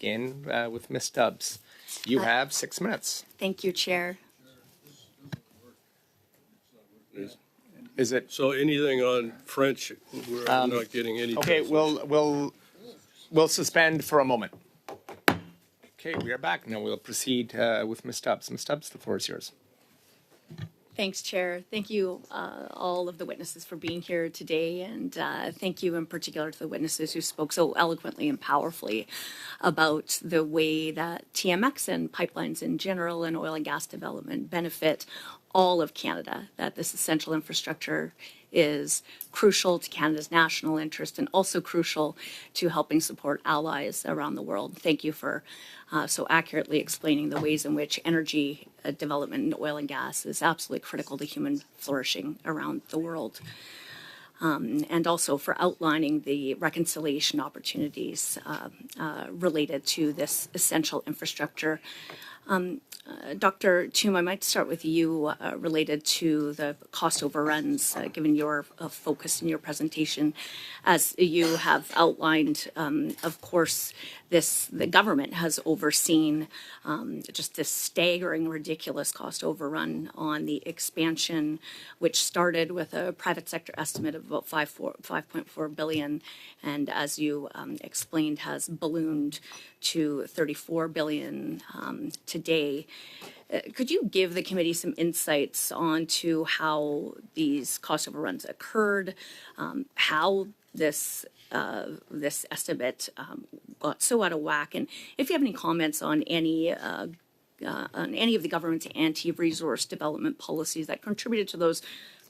begin with Ms. Stubbs. You have 6 minutes. Thank you, Chair. Is it so? Anything on French? We're not getting any. okay? We'll suspend for a moment. Okay, we are back now. We'll proceed with Ms. Stubbs. Ms. Stubbs, the floor is yours. Thanks, Chair. Thank you, all of the witnesses, for being here today, and thank you in particular to the witnesses who spoke so eloquently and powerfully about the way that TMX and pipelines in general and oil and gas development benefit all of Canada, that this essential infrastructure is crucial to Canada's national interest and also crucial to helping support allies around the world. Thank you for so accurately explaining the ways in which energy development in oil and gas is absolutely critical to human flourishing around the world. And also for outlining the reconciliation opportunities related to this essential infrastructure. Dr. Toom, I might start with you related to the cost overruns, given your focus in your presentation. As you have outlined, of course, the government has overseen just this staggering, ridiculous cost overrun on the expansion, which started with a private sector estimate of about $5.4 billion, and as you explained, has ballooned to $34 billion today. Could you give the committee some insights onto how these cost overruns occurred, how this estimate got so out of whack, and if you have any comments on any of the government's anti-resource development policies that contributed to those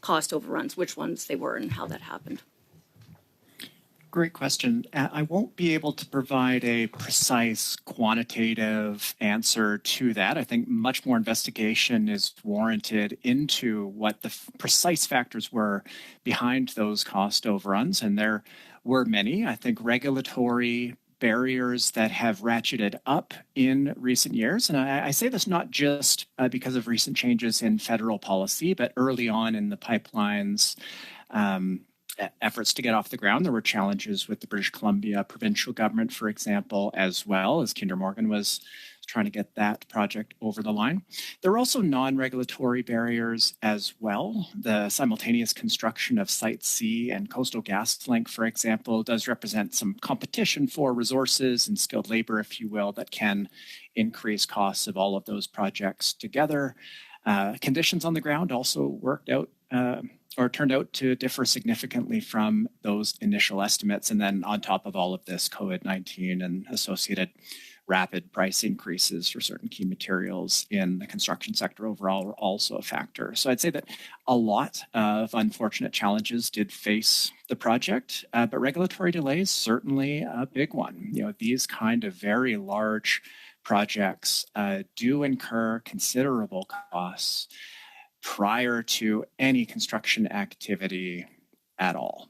cost overruns, which ones they were and how that happened? Great question. I won't be able to provide a precise quantitative answer to that. I think much more investigation is warranted into what the precise factors were behind those cost overruns, and there were many. I think regulatory barriers that have ratcheted up in recent years. And I say this not just because of recent changes in federal policy, but early on in the pipeline's efforts to get off the ground. There were challenges with the British Columbia provincial government, for example, as well as Kinder Morgan was trying to get that project over the line. There were also non-regulatory barriers as well. The simultaneous construction of Site C and Coastal GasLink, for example, does represent some competition for resources and skilled labor, if you will, that can increase costs of all of those projects together. Conditions on the ground also worked out or turned out to differ significantly from those initial estimates. And then on top of all of this, COVID-19 and associated rapid price increases for certain key materials in the construction sector overall were also a factor. So I'd say that a lot of unfortunate challenges did face the project, but regulatory delays, certainly a big one. You know, these kind of very large projects do incur considerable costs prior to any construction activity at all.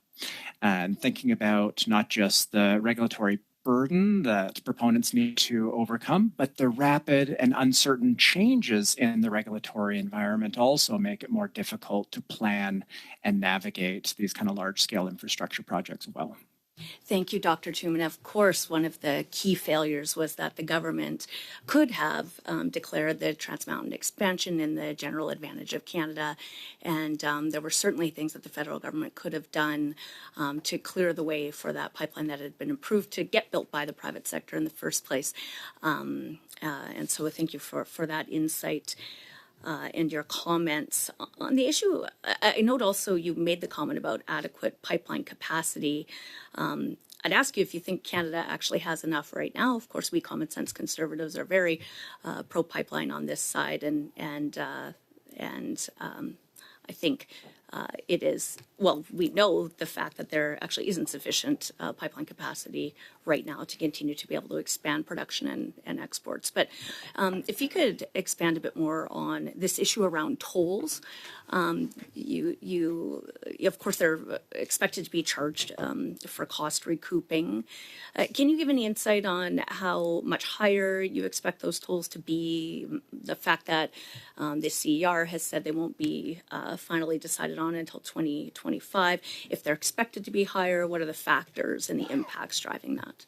And thinking about not just the regulatory burden that proponents need to overcome, but the rapid and uncertain changes in the regulatory environment also make it more difficult to plan and navigate these kind of large-scale infrastructure projects well. Thank you, Dr. Toom. And of course, one of the key failures was that the government could have declared the Trans Mountain expansion in the general advantage of Canada. And there were certainly things that the federal government could have done to clear the way for that pipeline that had been approved to get built by the private sector in the first place. And so thank you for that insight. And your comments on the issue. I note also you made the comment about adequate pipeline capacity. I'd ask you if you think Canada actually has enough right now. Of course, we common sense conservatives are very pro-pipeline on this side, and I think it is, well, we know the fact that there actually isn't sufficient pipeline capacity right now to continue to be able to expand production and exports. But if you could expand a bit more on this issue around tolls, you of course, they're expected to be charged for cost recouping. Can you give any insight on how much higher you expect those tolls to be? The fact that the CER has said they won't be finally decided on until 2025. If they're expected to be higher, what are the factors and the impacts driving that?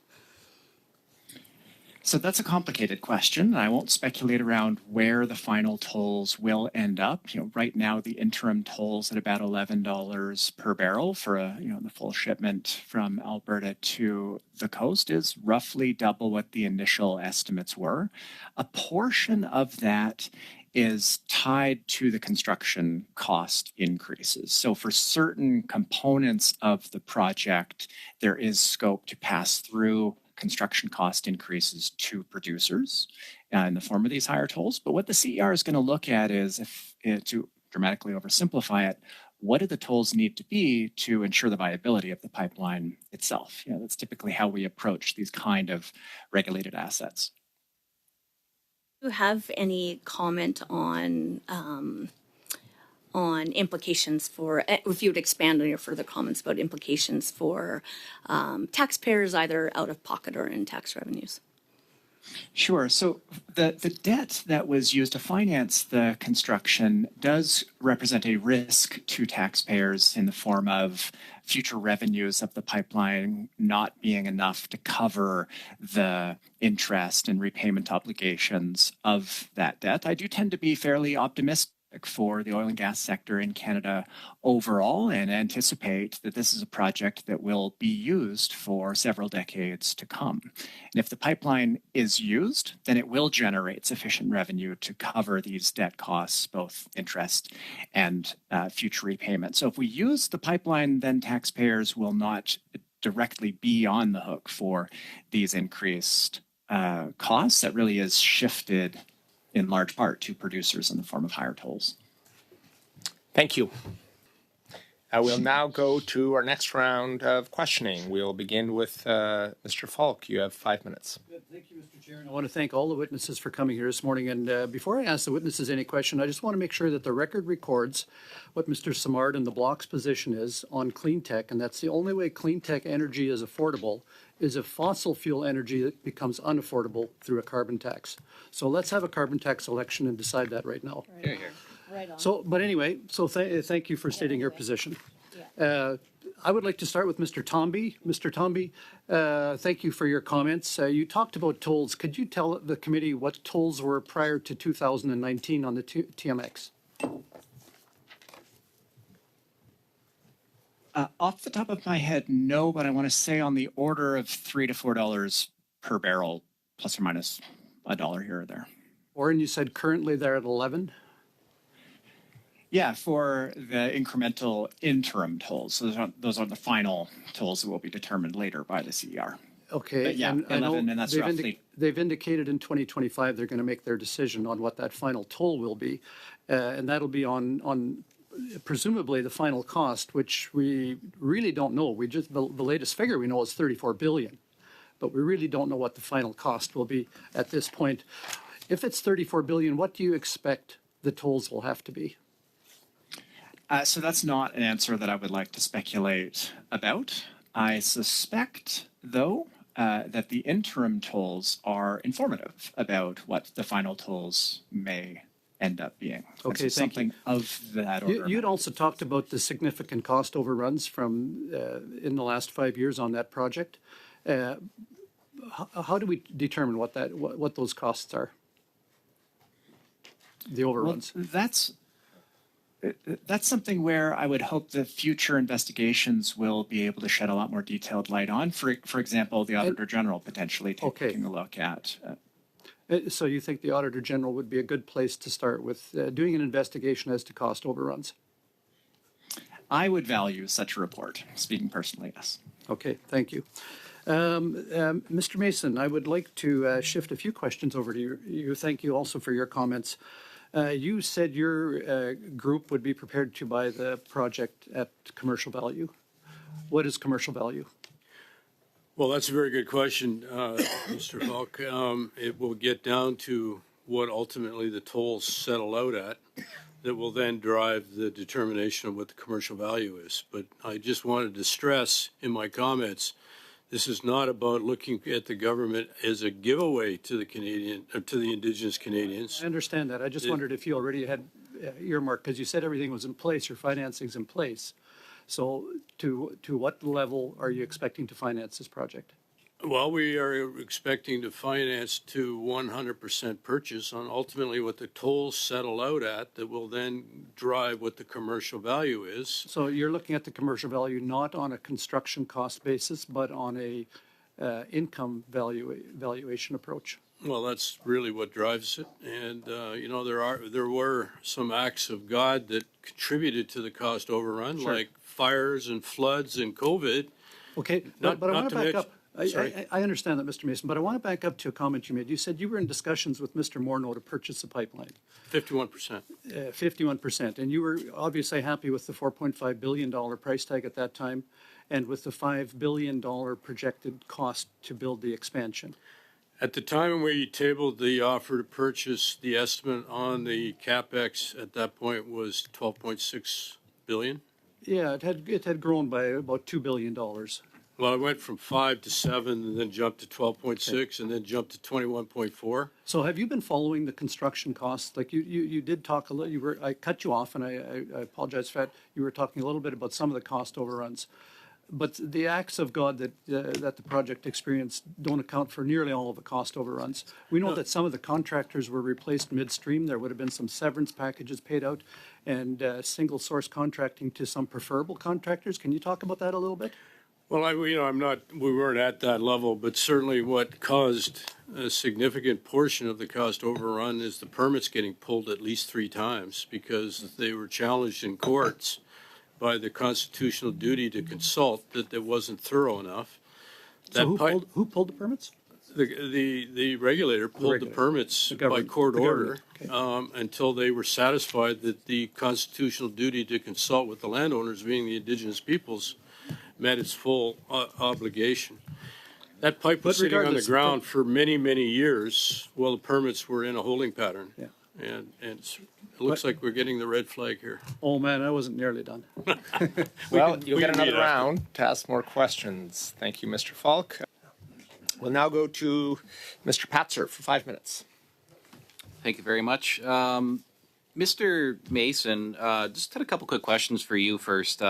So that's a complicated question. I won't speculate around where the final tolls will end up. Right now the interim tolls at about $11 per barrel for the full shipment from Alberta to the coast is roughly double what the initial estimates were. A portion of that is tied to the construction cost increases. So for certain components of the project, there is scope to pass through construction cost increases to producers in the form of these higher tolls. But what the CER is going to look at is, to dramatically oversimplify it, what do the tolls need to be to ensure the viability of the pipeline itself? That's typically how we approach these kind of regulated assets. Do you have any comment on implications for, if you would expand on your further comments about implications for taxpayers, either out of pocket or in tax revenues? Sure. So the debt that was used to finance the construction does represent a risk to taxpayers in the form of future revenues of the pipeline not being enough to cover the interest and repayment obligations of that debt. I do tend to be fairly optimistic for the oil and gas sector in Canada overall and anticipate that this is a project that will be used for several decades to come. And if the pipeline is used, then it will generate sufficient revenue to cover these debt costs, both interest and future repayment. So if we use the pipeline, then taxpayers will not directly be on the hook for these increased costs. That really is shifted in large part to producers in the form of higher tolls. Thank you. We'll now go to our next round of questioning. We'll begin with Mr. Falk. You have 5 minutes. Good. Thank you, Mr. Chair. And I want to thank all the witnesses for coming here this morning. And before I ask the witnesses any question, I just want to make sure that the record records what Mr. Simard and the Block's position is on clean tech. And that's the only way clean tech energy is affordable is if fossil fuel energy becomes unaffordable through a carbon tax. So let's have a carbon tax election and decide that right now. Right. Right on. So, but anyway, so thank you for stating your position. I would like to start with Mr. Tomby. Mr. Tomby, thank you for your comments. You talked about tolls. Could you tell the committee what tolls were prior to 2019 on the TMX? Off the top of my head, no, but I want to say on the order of $3 to $4 per barrel, plus or minus $1 here or there. Warren, you said currently they're at 11? Yeah, for the incremental interim tolls. So those are the final tolls that will be determined later by the CER. Okay. But yeah, and I know 11, and that's roughly. They've indicated in 2025 they're going to make their decision on what that final toll will be. And that'll be on presumably the final cost, which we really don't know. The latest figure we know is $34 billion, but we really don't know what the final cost will be at this point. If it's $34 billion, what do you expect the tolls will have to be? So that's not an answer that I would like to speculate about. I suspect, though, that the interim tolls are informative about what the final tolls may end up being. Okay, so thank you. Something of that order. You'd also talked about the significant cost overruns from in the last 5 years on that project. How do we determine what those costs are? The overruns. Well, that's something where I would hope that future investigations will be able to shed a lot more detailed light on. For example, the Auditor General potentially taking a look at. So you think the Auditor General would be a good place to start with doing an investigation as to cost overruns? I would value such a report, speaking personally, yes. Okay, thank you. Mr. Mason, I would like to shift a few questions over to you. Thank you also for your comments. You said your group would be prepared to buy the project at commercial value. What is commercial value? Well, that's a very good question, Mr. Falk. It will get down to what ultimately the tolls settle out at that will then drive the determination of what the commercial value is. But I just wanted to stress in my comments, this is not about looking at the government as a giveaway to the Canadian or to the Indigenous Canadians. I understand that. I just wondered if you already had earmarked, because you said everything was in place, your financing's in place. So to what level are you expecting to finance this project? Well, we are expecting to finance to 100% purchase on ultimately what the tolls settle out at that will then drive what the commercial value is. So you're looking at the commercial value not on a construction cost basis, but on a valuation approach. Well, that's really what drives it. And, there were some acts of God that contributed to the cost overrun, Sure. like fires and floods and COVID. Okay, Not- but I not want to to back mention- up. Sorry. I understand that, Mr. Mason, but I want to back up to a comment you made. You said you were in discussions with Mr. Morneau to purchase the pipeline, 51%. 51%, and you were obviously happy with the $4.5 billion price tag at that time and with the $5 billion projected cost to build the expansion. At the time we tabled the offer to purchase, the estimate on the CapEx at that point was 12.6 billion. Yeah, it had grown by about $2 billion. Well, it went from 5 to 7 and then jumped to 12.6 and then jumped to 21.4. So have you been following the construction costs? Like you did talk a little, I cut you off and I apologize for that. You were talking a little bit about some of the cost overruns. But the acts of God that the project experienced don't account for nearly all of the cost overruns. We know that some of the contractors were replaced midstream. There would have been some severance packages paid out and single source contracting to some preferable contractors. Can you talk about that a little bit? Well, we weren't at that level, but certainly what caused a significant portion of the cost overrun is the permits getting pulled at least 3 times because they were challenged in courts by the constitutional duty to consult that it wasn't thorough enough. So who pulled the permits? The regulator pulled the permits by court order until they were satisfied that the constitutional duty to consult with the landowners, being the Indigenous peoples, met its full obligation. That pipe was sitting on the ground for many, many years while the permits were in a holding pattern. Yeah. And it looks like we're getting the red flag here. Oh, man, I wasn't nearly done. Well, you'll we get can another meet after. round to ask more questions. Thank you, Mr. Falk. We'll now go to Mr. Patzer for 5 minutes. Thank you very much. Mr. Mason, just had a couple quick questions for you first.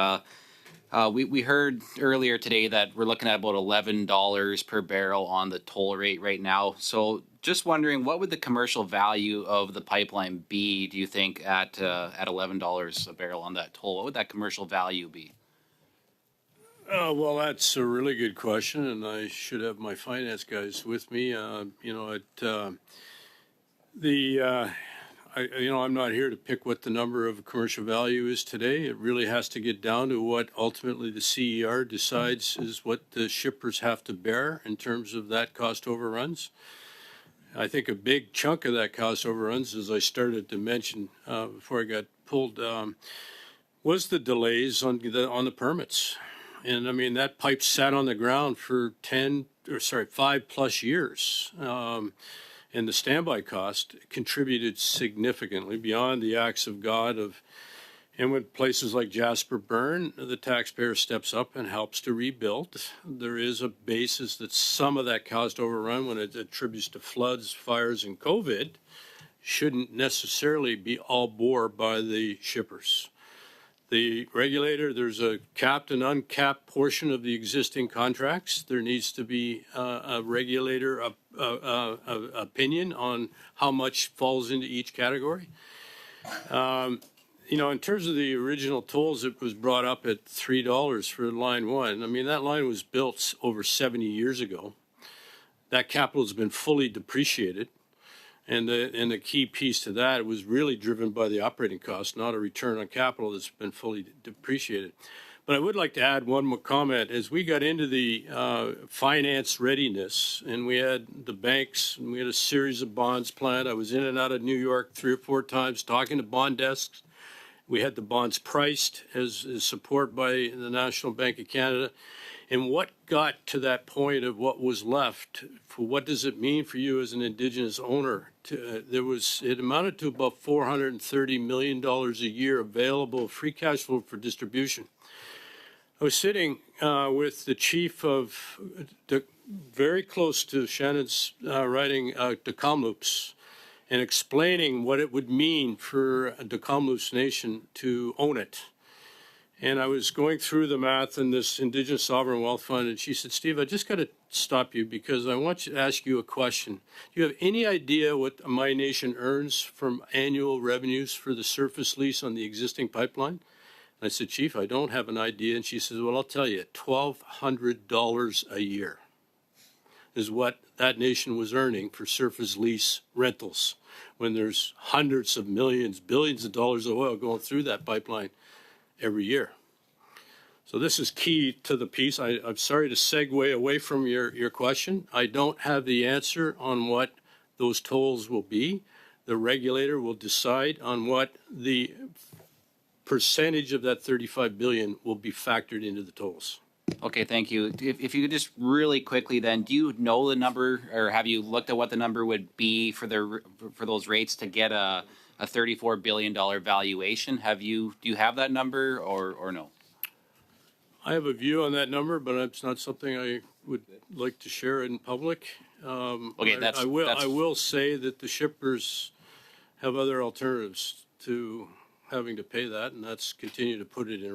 We heard earlier today that we're looking at about $11 per barrel on the toll rate right now. So just wondering, what would the commercial value of the pipeline be, do you think, at $11 a barrel on that toll? What would that commercial value be? Well, that's a really good question, and I should have my finance guys with me. I'm not here to pick what the number of commercial value is today. It really has to get down to what ultimately the CER decides is what the shippers have to bear in terms of that cost overruns. I think a big chunk of that cost overruns, as I started to mention before I got pulled, was the delays on the permits. And I mean, that pipe sat on the ground for 5+ years. And the standby cost contributed significantly beyond the acts of God and when places like Jasper burn, the taxpayer steps up and helps to rebuild. There is a basis that some of that cost overrun, when it attributes to floods, fires, and COVID, shouldn't necessarily be all bore by the shippers. The regulator, there's a capped and uncapped portion of the existing contracts. There needs to be a regulator opinion on how much falls into each category. In terms of the original tolls, it was brought up at $3 for line 1. I mean, that line was built over 70 years ago. That capital has been fully depreciated. And the key piece to that was really driven by the operating cost, not a return on capital that's been fully depreciated. But I would like to add one more comment. As we got into the finance readiness, and we had the banks, and we had a series of bonds planned. I was in and out of New York 3 or 4 times talking to bond desks. We had the bonds priced as support by the National Bank of Canada. And what got to that point of what was left, for what does it mean for you as an Indigenous owner? It amounted to about $430 million a year available free cash flow for distribution. I was sitting with the chief of, very close to Shannon's writing, the Kamloops, and explaining what it would mean for the Kamloops Nation to own it. And I was going through the math in this Indigenous Sovereign Wealth Fund, and she said, Steve, I just got to stop you because I want to ask you a question. Do you have any idea what My Nation earns from annual revenues for the surface lease on the existing pipeline? And I said, Chief, I don't have an idea. And she says, well, I'll tell you, $1,200 a year is what that nation was earning for surface lease rentals when there's hundreds of millions, billions of dollars of oil going through that pipeline every year. So this is key to the piece. I'm sorry to segue away from your question. I don't have the answer on what those tolls will be. The regulator will decide on what the percentage of that 35 billion will be factored into the tolls. Okay, thank you. If you could just really quickly then, do you know the number, or have you looked at what the number would be for those rates to get a $34 billion valuation? Do you have that number or no? I have a view on that number, but it's not something I would like to share in public. Okay, I will say that the shippers have other alternatives to having to pay that, and that's continue to put it in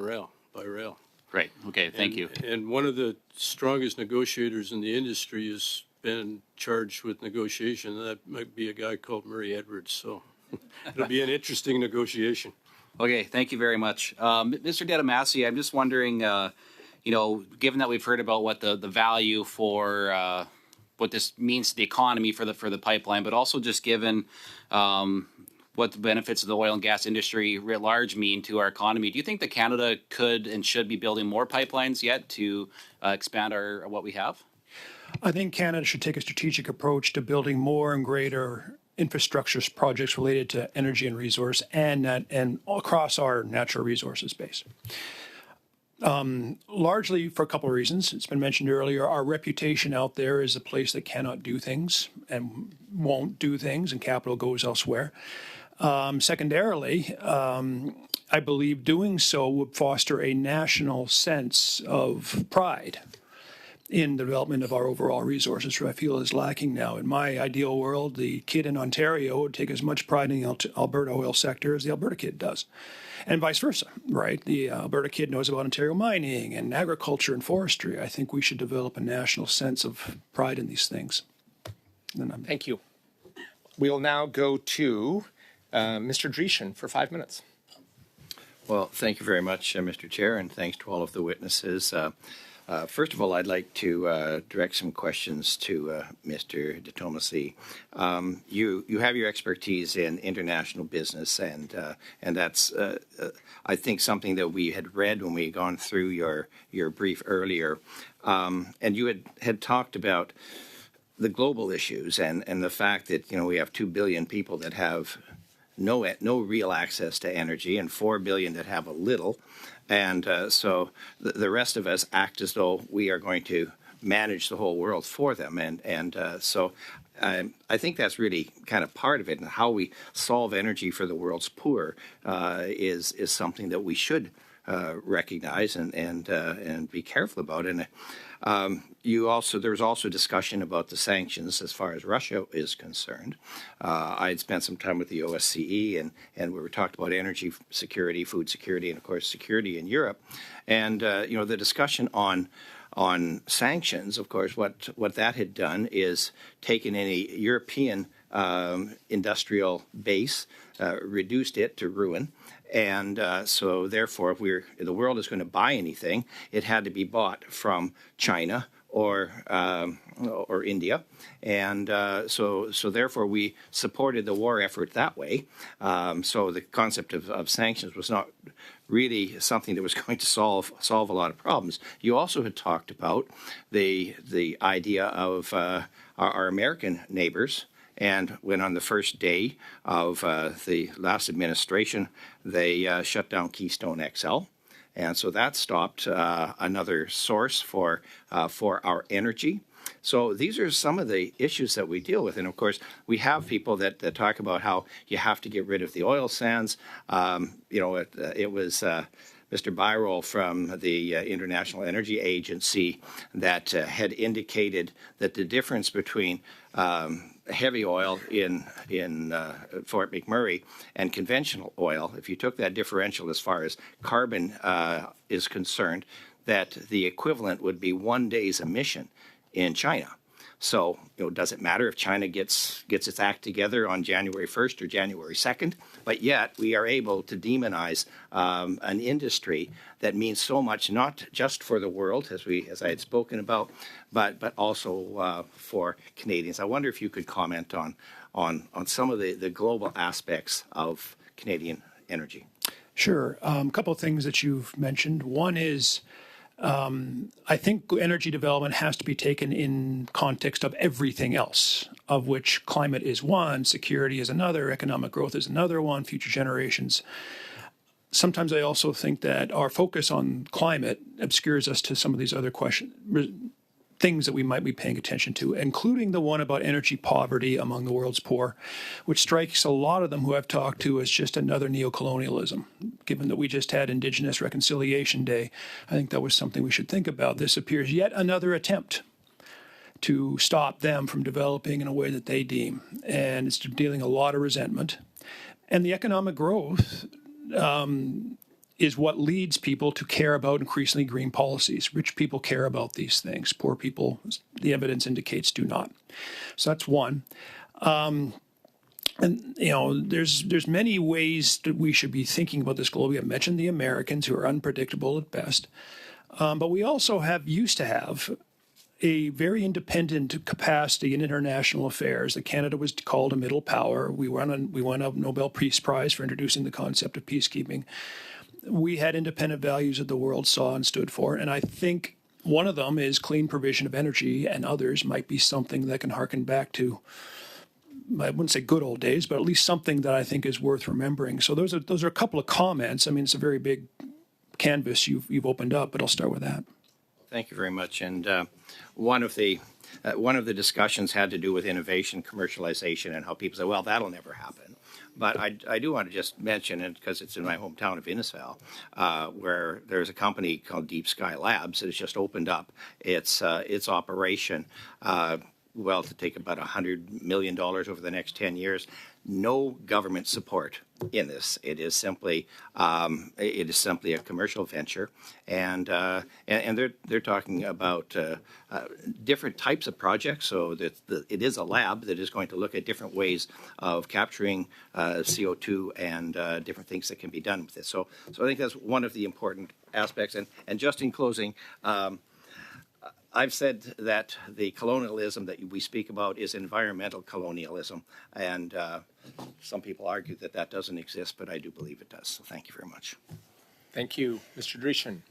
by rail. Right. Okay. Thank you. And one of the strongest negotiators in the industry has been charged with negotiation. That might be a guy called Murray Edwards. So it'll be an interesting negotiation. Okay. Thank you very much, Mr. Dedamasi. I'm just wondering, given that we've heard about what the value for what this means to the economy for the pipeline, but also just given what the benefits of the oil and gas industry writ large mean to our economy. Do you think that Canada could and should be building more pipelines yet to expand what we have? I think Canada should take a strategic approach to building more and greater infrastructure projects related to energy and resource and across our natural resources base. Largely for a couple of reasons. It's been mentioned earlier, our reputation out there is a place that cannot do things and won't do things, and capital goes elsewhere. Secondarily, I believe doing so would foster a national sense of pride in the development of our overall resources, which I feel is lacking now. In my ideal world, the kid in Ontario would take as much pride in the Alberta oil sector as the Alberta kid does, and vice versa, right? The Alberta kid knows about Ontario mining and agriculture and forestry. I think we should develop a national sense of pride in these things. Thank you. We'll now go to Mr. Drean for 5 minutes. Well, thank you very much, Mr. Chair, and thanks to all of the witnesses. First of all, I'd like to direct some questions to Mr. Dedamasi. You have your expertise in international business, and that's I think something that we had read when we had gone through your brief earlier, and you had talked about the global issues and the fact that we have 2 billion people that have no real access to energy and 4 billion that have a little. And so the rest of us act as though we are going to manage the whole world for them. So I think that's really kind of part of it. And how we solve energy for the world's poor is something that we should recognize and be careful about. And there was also discussion about the sanctions as far as Russia is concerned. I had spent some time with the OSCE, and we were talking about energy security, food security, and of course security in Europe. And the discussion on sanctions, of course, what that had done is taken any European industrial base, reduced it to ruin. And so, therefore, if the world is going to buy anything, it had to be bought from China or India, and so therefore we supported the war effort that way. So the concept of sanctions was not really something that was going to solve a lot of problems. You also had talked about the idea of our American neighbors. And when on the first day of the last administration, they shut down Keystone XL. And so that stopped another source for our energy. So these are some of the issues that we deal with. And of course, we have people that talk about how you have to get rid of the oil sands. It was Mr. Byrol from the International Energy Agency that had indicated that the difference between heavy oil in Fort McMurray and conventional oil, if you took that differential as far as carbon is concerned, that the equivalent would be 1 day's emission in China. So, does it matter if China gets its act together on January 1st or January 2nd? But yet we are able to demonize an industry that means so much, not just for the world, as I had spoken about, but also for Canadians. I wonder if you could comment on some of the global aspects of Canadian energy. Sure. A couple of things that you've mentioned. One is, I think energy development has to be taken in context of everything else, of which climate is one, security is another, economic growth is another one, future generations. Sometimes I also think that our focus on climate obscures us to some of these other things that we might be paying attention to, including the one about energy poverty among the world's poor, which strikes a lot of them who I've talked to as just another neocolonialism. Given that we just had Indigenous Reconciliation Day, I think that was something we should think about. This appears yet another attempt to stop them from developing in a way that they deem, and it's dealing a lot of resentment. And the economic growth is what leads people to care about increasingly green policies. Rich people care about these things. Poor people, the evidence indicates, do not. So that's one. And there's many ways that we should be thinking about this globally. I mentioned the Americans, who are unpredictable at best, but we also used to have a very independent capacity in international affairs. That Canada was called a middle power. We won a Nobel Peace Prize for introducing the concept of peacekeeping. We had independent values that the world saw and stood for, and I think one of them is clean provision of energy, and others might be something that can harken back to, I wouldn't say good old days, but at least something that I think is worth remembering. So those are a couple of comments. I mean, it's a very big canvas you've opened up, but I'll start with that. Thank you very much. And one of the discussions had to do with innovation, commercialization, and how people say, well, that'll never happen. But I do want to just mention it because it's in my hometown of Innisfail, where there's a company called Deep Sky Labs that has just opened up its operation, to take about $100 million over the next 10 years. No government support in this. It is simply a commercial venture, and they're talking about different types of projects. So that it is a lab that is going to look at different ways of capturing CO2 and different things that can be done with this. So I think that's one of the important aspects. And just in closing. I've said that the colonialism that we speak about is environmental colonialism, and some people argue that doesn't exist, but I do believe it does. So thank you very much. Thank you, Mr. Drean.